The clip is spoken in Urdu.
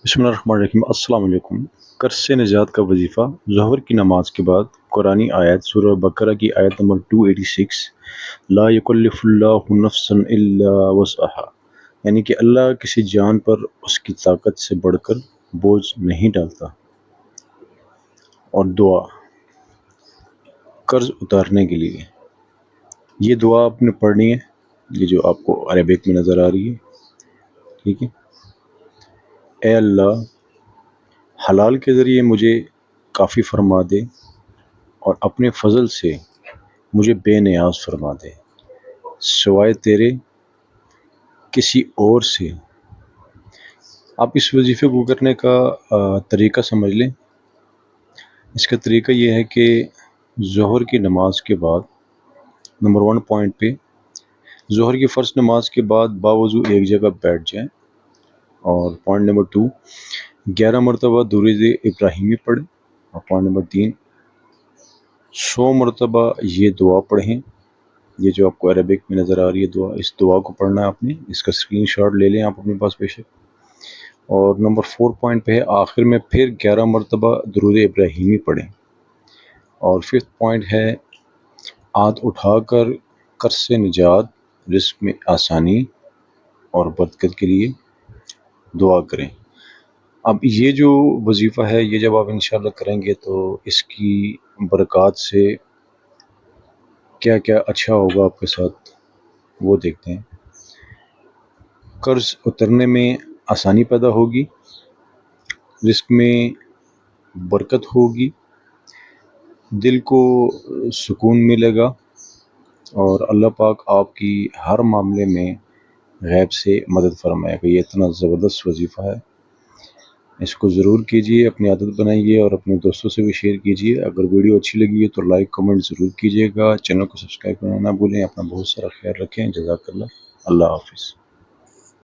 بسم اللہ الرحمن الرحیم۔ السلام علیکم۔ قرض سے نجات کا وظیفہ ظہر کی نماز کے بعد قرآنی آیت سورہ بقرہ کی آیت نمبر 286 لا یکلف اللہ نفسا الا وسعها، یعنی کہ اللہ کسی جان پر اس کی طاقت سے بڑھ کر بوجھ نہیں ڈالتا۔ اور دعا قرض اتارنے کے لیے، یہ دعا آپ نے پڑھنی ہے، یہ جو آپ کو عربک میں نظر آ رہی ہے، ٹھیک ہے۔ اے اللہ، حلال کے ذریعے مجھے کافی فرما دے اور اپنے فضل سے مجھے بے نیاز فرما دے، سوائے تیرے کسی اور سے۔ آپ اس وظیفے کو کرنے کا طریقہ سمجھ لیں۔ اس کا طریقہ یہ ہے کہ ظہر کی نماز کے بعد نمبر 1 پوائنٹ پہ ظہر کی فرض نماز کے بعد باوضو ایک جگہ بیٹھ جائیں، اور پوائنٹ نمبر 2 11 مرتبہ درود ابراہیمی پڑھیں، اور پوائنٹ نمبر 3 100 مرتبہ یہ دعا پڑھیں، یہ جو آپ کو عربک میں نظر آ رہی ہے دعا، اس دعا کو پڑھنا ہے آپ نے، اس کا اسکرین شاٹ لے لیں آپ اپنے پاس بے شک۔ اور نمبر 4 پوائنٹ پہ ہے آخر میں پھر 11 مرتبہ درود ابراہیمی پڑھیں۔ اور 5 پوائنٹ ہے ہاتھ اٹھا کر قرض سے نجات، رزق میں آسانی اور برکت کے لیے دعا کریں۔ اب یہ جو وظیفہ ہے، یہ جب آپ انشاءاللہ کریں گے تو اس کی برکات سے کیا کیا اچھا ہوگا آپ کے ساتھ، وہ دیکھتے ہیں۔ قرض اترنے میں آسانی پیدا ہوگی، رزق میں برکت ہوگی، دل کو سکون ملے گا، اور اللہ پاک آپ کی ہر معاملے میں غیب سے مدد فرمائے گا۔ یہ اتنا زبردست وظیفہ ہے، اس کو ضرور کیجئے، اپنی عادت بنائیے اور اپنے دوستوں سے بھی شیئر کیجئے۔ اگر ویڈیو اچھی لگی ہے تو لائک کمنٹ ضرور کیجئے گا، چینل کو سبسکرائب کرنا نہ بھولیں۔ اپنا بہت سارا خیال رکھیں۔ جزاک اللہ، اللہ حافظ۔